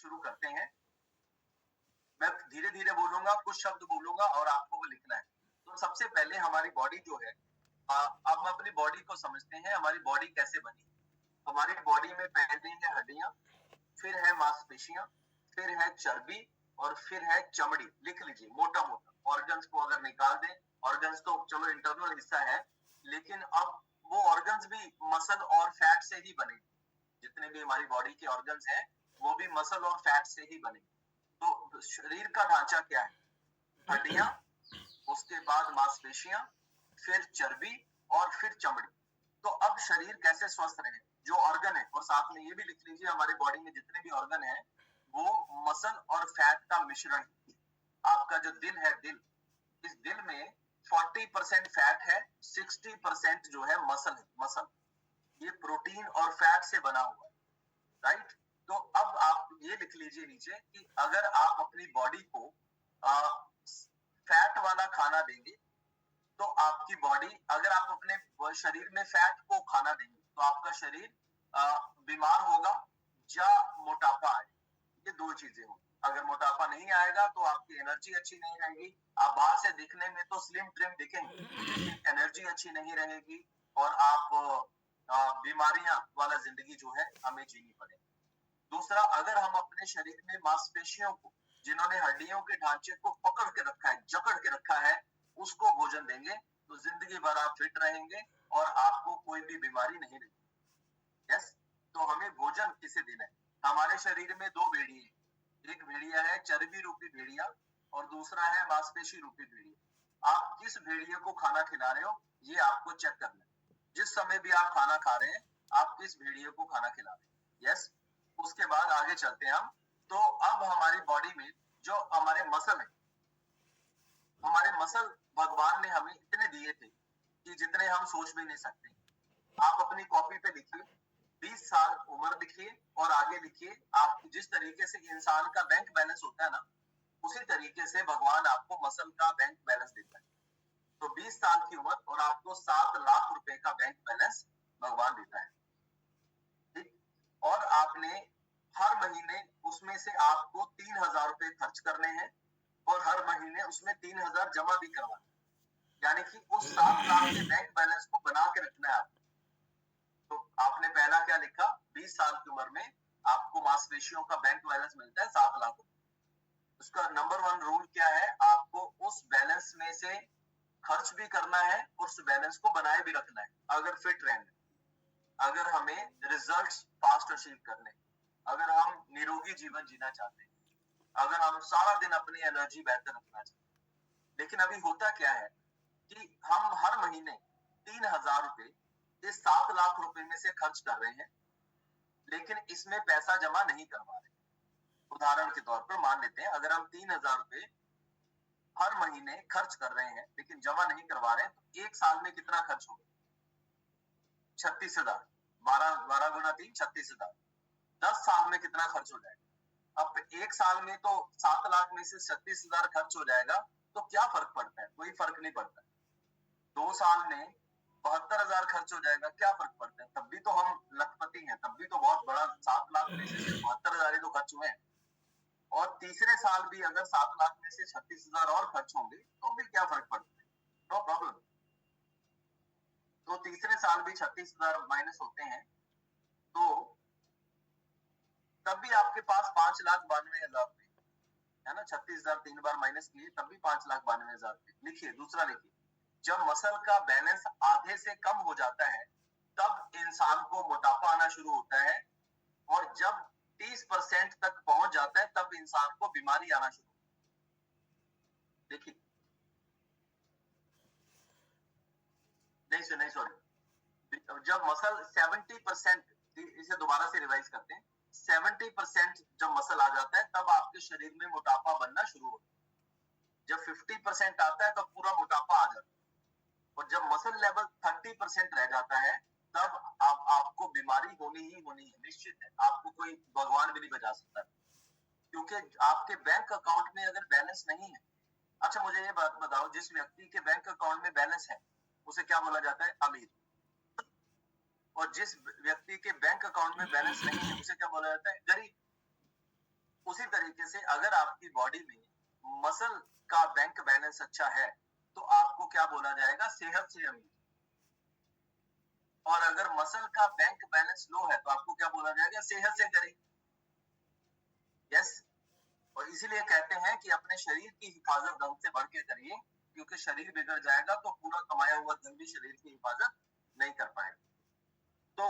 शुरू करते हैं। मैं धीरे धीरे बोलूंगा, कुछ शब्द बोलूंगा और आपको वो लिखना है। तो सबसे पहले हमारी बॉडी जो है, अब हम अपनी बॉडी को समझते हैं। हमारी बॉडी कैसे बनी? हमारी बॉडी में पहले है हड्डियां, फिर है मांसपेशियां, फिर है चर्बी और फिर है चमड़ी। लिख लीजिए मोटा मोटा। ऑर्गन्स को अगर निकाल दें, ऑर्गन्स तो चलो इंटरनल हिस्सा है, लेकिन अब वो ऑर्गन्स भी मसल और फैट से ही बने। जितने भी हमारी बॉडी के ऑर्गन्स हैं वो भी मसल और फैट से ही बने। तो शरीर का ढांचा क्या है? हड्डियां, उसके बाद मांसपेशियां, फिर चर्बी और फिर चमड़ी। तो अब शरीर कैसे स्वस्थ रहे? जो ऑर्गन है, और साथ में ये भी लिख लीजिए हमारी बॉडी में जितने भी ऑर्गन है वो मसल और फैट का मिश्रण है। आपका जो दिल है, दिल, इस दिल में 40% फैट है, 60% जो है मसल है। मसल ये प्रोटीन और फैट से बना हुआ है, राइट? तो अब आप ये लिख लीजिए नीचे कि अगर आप अपनी बॉडी को फैट वाला खाना देंगे तो आपकी बॉडी, अगर आप अपने शरीर में फैट को खाना देंगे तो आपका शरीर बीमार होगा या मोटापा आए। ये दो चीजें हो। अगर मोटापा नहीं आएगा तो आपकी एनर्जी अच्छी नहीं रहेगी। आप बाहर से दिखने में तो स्लिम ट्रिम दिखेंगे, लेकिन एनर्जी अच्छी नहीं रहेगी और आप बीमारियां वाला जिंदगी जो है हमें जीनी पड़ेगी। दूसरा, अगर हम अपने शरीर में मांसपेशियों को, जिन्होंने हड्डियों के ढांचे को पकड़ के रखा है, जकड़ के रखा है, उसको भोजन देंगे तो जिंदगी भर आप फिट रहेंगे और आपको कोई भी बीमारी नहीं रहेगी। यस, तो हमें भोजन किसे देना है? हमारे शरीर में दो भेड़िए हैं। एक भेड़िया है चर्बी रूपी भेड़िया और दूसरा है मांसपेशी रूपी भेड़िया। आप किस भेड़िए को खाना खिला रहे हो ये आपको चेक करना है। जिस समय भी आप खाना खा रहे हैं आप किस भेड़िए को खाना खिला रहे हैं। यस, उसके बाद आगे चलते हैं हम। तो अब हमारी बॉडी में जो हमारे मसल है, हमारे मसल भगवान ने हमें इतने दिए थे कि जितने हम सोच भी नहीं सकते। आप अपनी कॉपी पे लिखिए 20 साल उम्र लिखिए और आगे लिखिए आप जिस तरीके से इंसान का बैंक बैलेंस होता है ना, उसी तरीके से भगवान आपको मसल का बैंक बैलेंस देता है। तो 20 साल की उम्र और आपको 7 लाख रुपए का बैंक बैलेंस भगवान देता है। ठीक? और आपने हर महीने उसमें से आपको 3,000 रुपए खर्च करने हैं और हर महीने उसमें 3,000 जमा भी करवाना, यानी कि उस 7 लाख के बैंक बैलेंस को बना के रखना है आपको। तो आपने पहला क्या लिखा? 20 साल की उम्र में आपको मांसपेशियों का बैंक बैलेंस मिलता है 7 लाख रुपए। उसका नंबर 1 रूल क्या है? आपको उस बैलेंस में से खर्च भी करना है और उस बैलेंस को बनाए भी रखना है। अगर फिट रहना, अगर हमें रिजल्ट्स फास्ट अचीव करने, अगर हम निरोगी जीवन जीना चाहते हैं, अगर हम सारा दिन अपनी एनर्जी बेहतर रखना चाहते हैं। लेकिन अभी होता क्या है कि हम हर महीने 3,000 रुपए इस 7 लाख रुपए में से खर्च कर रहे हैं, लेकिन इसमें पैसा जमा नहीं करवा रहे। उदाहरण के तौर पर मान लेते हैं अगर हम 3,000 रुपए हर महीने खर्च कर रहे हैं लेकिन जमा नहीं करवा रहे हैं, तो एक साल में कितना खर्च होगा? 36,000। 12 गुना 3, 36,000। 10 साल में कितना खर्च हो जाएगा? अब एक साल में तो 7 लाख में से 36,000 खर्च हो जाएगा, तो क्या फर्क पड़ता है? कोई फर्क नहीं पड़ता। 2 साल में 72,000 खर्च हो जाएगा, क्या फर्क पड़ता है? तब भी तो हम लखपति हैं, तब भी तो बहुत बड़ा 7 लाख में से सिर्फ 72,000 ही तो खर्च हुए हैं। और तीसरे साल भी अगर 7 लाख में से 36,000 और खर्च होंगे तो भी क्या फर्क पड़ता है? No problem. तो तीसरे साल भी 36,000 माइनस होते हैं तो तब भी आपके पास 5,92,000 रुपए है ना। 36,000 3 बार माइनस किए तब भी 5,92,000 रुपए। लिखिए, दूसरा लिखिए, जब मसल का बैलेंस आधे से कम हो जाता है तब इंसान को मोटापा आना शुरू होता है और जब 30% तक पहुंच जाता है तब इंसान को बीमारी आना शुरू। देखिए, नहीं सॉरी, जब मसल 70%, इसे दोबारा से रिवाइज करते हैं, 70% जब मसल आ जाता है तब आपके शरीर में मोटापा बनना शुरू होता है। जब 50% आता है तब पूरा मोटापा आ जाता है और जब मसल लेवल 30% रह जाता है तब आपको बीमारी होनी ही होनी है, निश्चित है। आपको कोई भगवान भी नहीं बचा सकता, क्योंकि आपके बैंक अकाउंट में अगर बैलेंस नहीं है। अच्छा, मुझे ये बात बताओ, जिस व्यक्ति के बैंक अकाउंट में बैलेंस है उसे क्या बोला जाता है? अमीर। और जिस व्यक्ति के बैंक अकाउंट में बैलेंस नहीं है उसे क्या बोला जाता है? गरीब। तरीके से अगर आपकी बॉडी में मसल का बैंक बैलेंस अच्छा है तो आपको क्या बोला जाएगा, सेहत से अमीर। और अगर मसल का बैंक बैलेंस लो है तो आपको क्या बोला जाएगा, सेहत से गरीब। यस। और इसीलिए कहते हैं कि अपने शरीर की हिफाजत धन से बढ़ के करिए, क्योंकि शरीर बिगड़ जाएगा तो पूरा कमाया हुआ धन भी शरीर की हिफाजत नहीं कर पाएगा। तो